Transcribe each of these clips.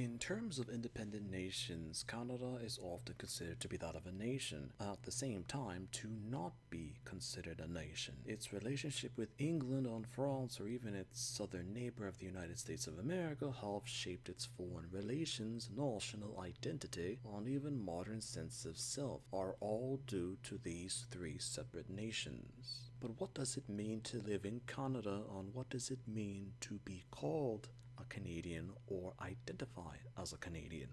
In terms of independent nations, Canada is often considered to be that of a nation, and at the same time to not be considered a nation. Its relationship with England and France, or even its southern neighbor of the United States of America, have shaped its foreign relations, national identity, and even modern sense of self, are all due to these three separate nations. But what does it mean to live in Canada, and what does it mean to be called a Canadian or identify as a Canadian?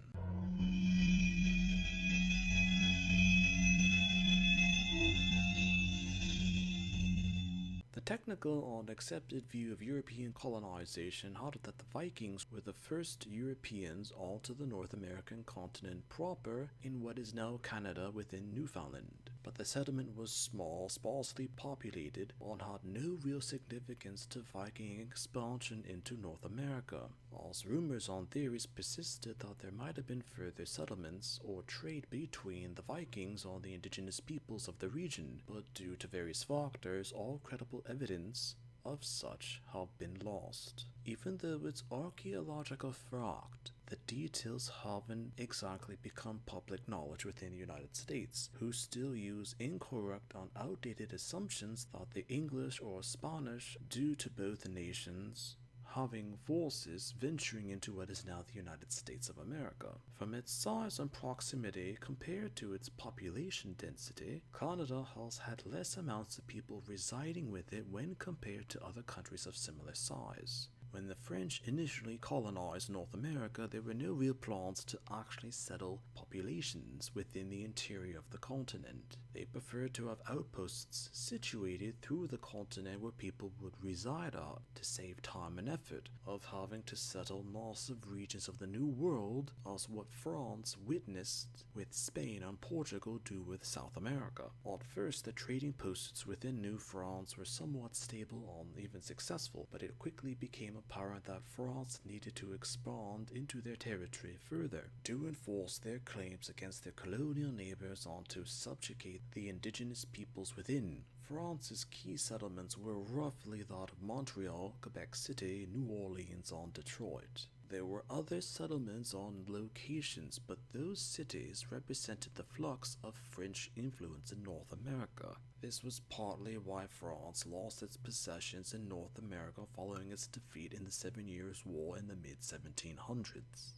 The technical and accepted view of European colonization had it that the Vikings were the first Europeans onto the North American continent proper in what is now Canada within Newfoundland. But the settlement was small, sparsely populated, and had no real significance to Viking expansion into North America, as rumors and theories persisted that there might have been further settlements or trade between the Vikings and the indigenous peoples of the region, but due to various factors, all credible evidence of such have been lost. Even though it's archaeological fact, the details haven't exactly become public knowledge within the United States, who still use incorrect and outdated assumptions that the English or Spanish, due to both nations having forces venturing into what is now the United States of America. From its size and proximity compared to its population density, Canada has had less amounts of people residing with it when compared to other countries of similar size. When the French initially colonized North America, there were no real plans to actually settle populations within the interior of the continent. They preferred to have outposts situated through the continent where people would reside at to save time and effort of having to settle massive regions of the New World, as what France witnessed with Spain and Portugal do with South America. At first, the trading posts within New France were somewhat stable and even successful, but it quickly became apparent that France needed to expand into their territory further to enforce their claims against their colonial neighbors and to subjugate the indigenous peoples within. France's key settlements were roughly that of Montreal, Quebec City, New Orleans, and Detroit. There were other settlements on locations, but those cities represented the flux of French influence in North America. This was partly why France lost its possessions in North America following its defeat in the 7 Years' War in the mid-1700s.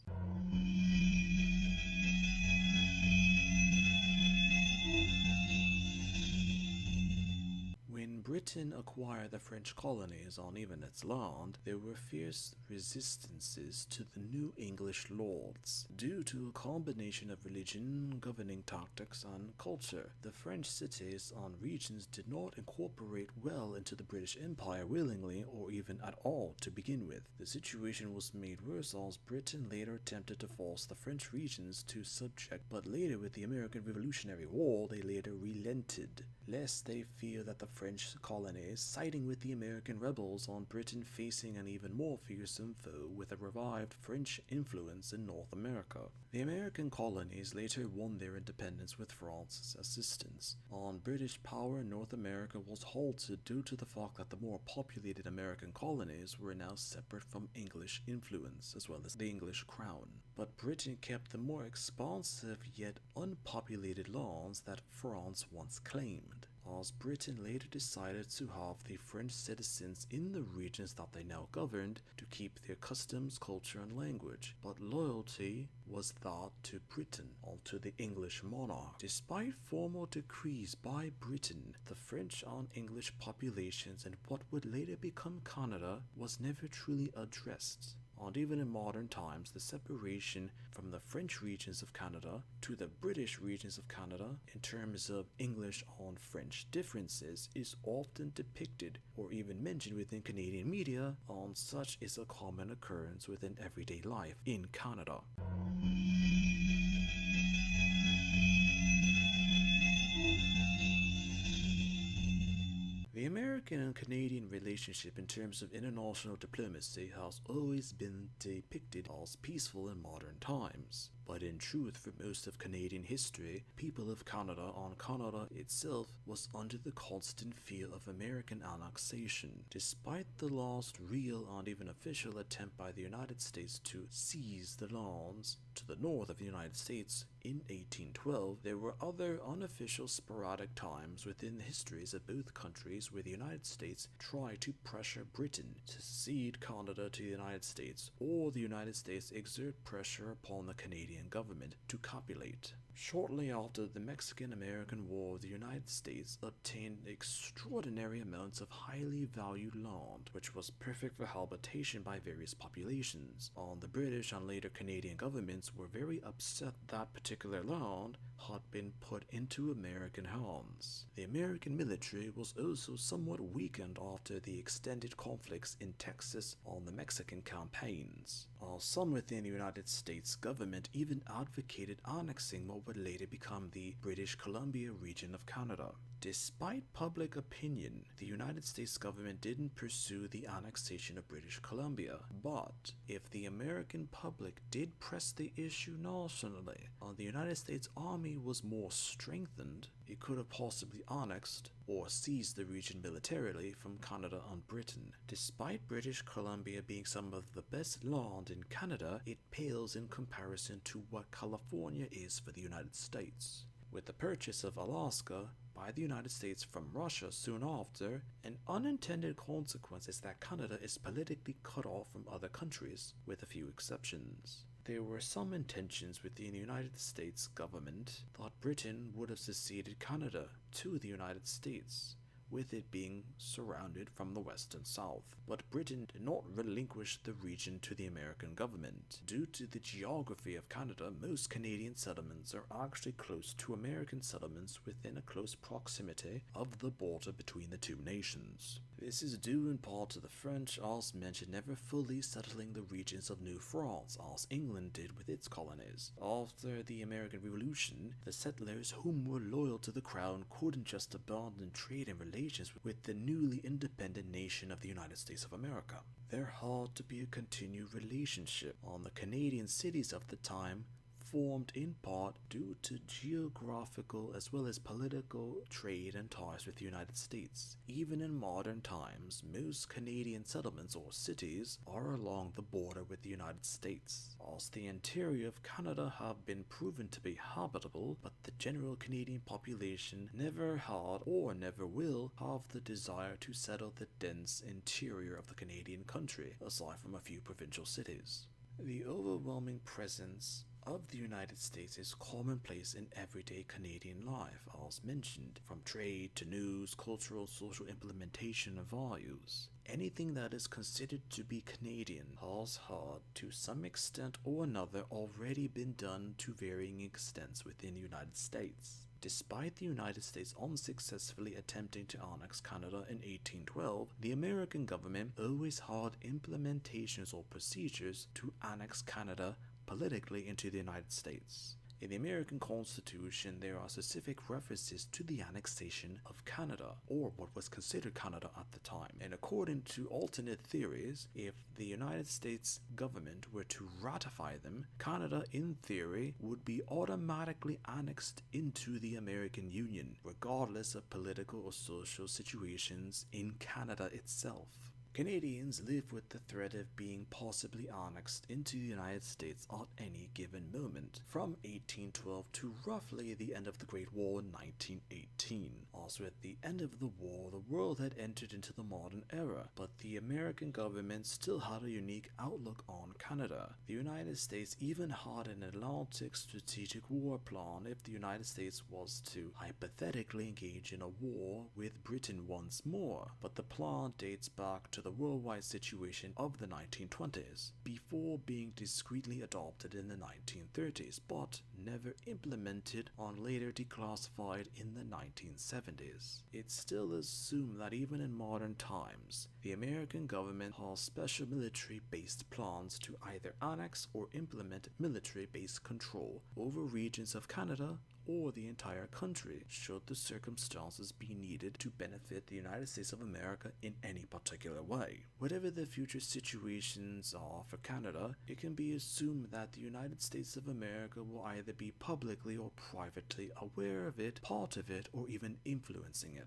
When Britain acquired the French colonies on even its land, there were fierce resistances to the new English lords. Due to a combination of religion, governing tactics, and culture, the French cities and regions did not incorporate well into the British Empire willingly or even at all to begin with. The situation was made worse as Britain later attempted to force the French regions to subject, but later with the American Revolutionary War they later relented, lest they fear that the French colonies siding with the American rebels on Britain facing an even more fearsome foe with a revived French influence in North America. The American colonies later won their independence with France's assistance. On British power in North America was halted due to the fact that the more populated American colonies were now separate from English influence as well as the English crown. But Britain kept the more expansive yet unpopulated lands that France once claimed, as Britain later decided to have the French citizens in the regions that they now governed to keep their customs, culture, and language, but loyalty was that to Britain and to the English monarch. Despite formal decrees by Britain, the French and English populations in what would later become Canada was never truly addressed. And even in modern times, the separation from the French regions of Canada to the British regions of Canada in terms of English and French differences is often depicted or even mentioned within Canadian media, and such is a common occurrence within everyday life in Canada. The The American and Canadian relationship in terms of international diplomacy has always been depicted as peaceful in modern times. But in truth, for most of Canadian history, people of Canada and Canada itself was under the constant fear of American annexation. Despite the last real and even official attempt by the United States to seize the lands to the north of the United States in 1812, there were other unofficial sporadic times within the histories of both countries where the United States tried to pressure Britain to cede Canada to the United States, or the United States exert pressure upon the Canadian government to capitulate. Shortly after the Mexican-American War, the United States obtained extraordinary amounts of highly valued land, which was perfect for habitation by various populations, and the British and later Canadian governments were very upset that particular land had been put into American hands. The American military was also somewhat weakened after the extended conflicts in Texas on the Mexican campaigns. Some within the United States government even advocated annexing what would later become the British Columbia region of Canada. Despite public opinion, the United States government didn't pursue the annexation of British Columbia, but if the American public did press the issue nationally, and the United States Army was more strengthened, it could have possibly annexed or seized the region militarily from Canada and Britain. Despite British Columbia being some of the best land in Canada, it pales in comparison to what California is for the United States. With the purchase of Alaska by the United States from Russia soon after, an unintended consequence is that Canada is politically cut off from other countries, with a few exceptions. There were some intentions within the United States government that Britain would have seceded Canada to the United States, with it being surrounded from the west and south. But Britain did not relinquish the region to the American government. Due to the geography of Canada, most Canadian settlements are actually close to American settlements within a close proximity of the border between the two nations. This is due in part to the French, as mentioned, never fully settling the regions of New France, as England did with its colonies. After the American Revolution, the settlers whom were loyal to the crown couldn't just abandon trade and relations with the newly independent nation of the United States of America. There had to be a continued relationship, and the Canadian cities of the time formed in part due to geographical as well as political trade and ties with the United States. Even in modern times, most Canadian settlements or cities are along the border with the United States, as the interior of Canada have been proven to be habitable, but the general Canadian population never had or never will have the desire to settle the dense interior of the Canadian country, aside from a few provincial cities. The overwhelming presence of the United States is commonplace in everyday Canadian life, as mentioned, from trade to news, cultural, social implementation of values. Anything that is considered to be Canadian has had, to some extent or another, already been done to varying extents within the United States. Despite the United States unsuccessfully attempting to annex Canada in 1812, the American government always had implementations or procedures to annex Canada politically into the United States. In the American Constitution, there are specific references to the annexation of Canada, or what was considered Canada at the time. And according to alternate theories, if the United States government were to ratify them, Canada, in theory, would be automatically annexed into the American Union, regardless of political or social situations in Canada itself. Canadians live with the threat of being possibly annexed into the United States at any given moment, from 1812 to roughly the end of the Great War in 1918. Also, at the end of the war, the world had entered into the modern era, but the American government still had a unique outlook on Canada. The United States even had an Atlantic strategic war plan if the United States was to hypothetically engage in a war with Britain once more, but the plan dates back to the worldwide situation of the 1920s, before being discreetly adopted in the 1930s, but never implemented and later declassified in the 1970s. It's still assumed that even in modern times, the American government has special military-based plans to either annex or implement military-based control over regions of Canada or the entire country, should the circumstances be needed to benefit the United States of America in any particular way. Whatever the future situations are for Canada, it can be assumed that the United States of America will either be publicly or privately aware of it, part of it, or even influencing it.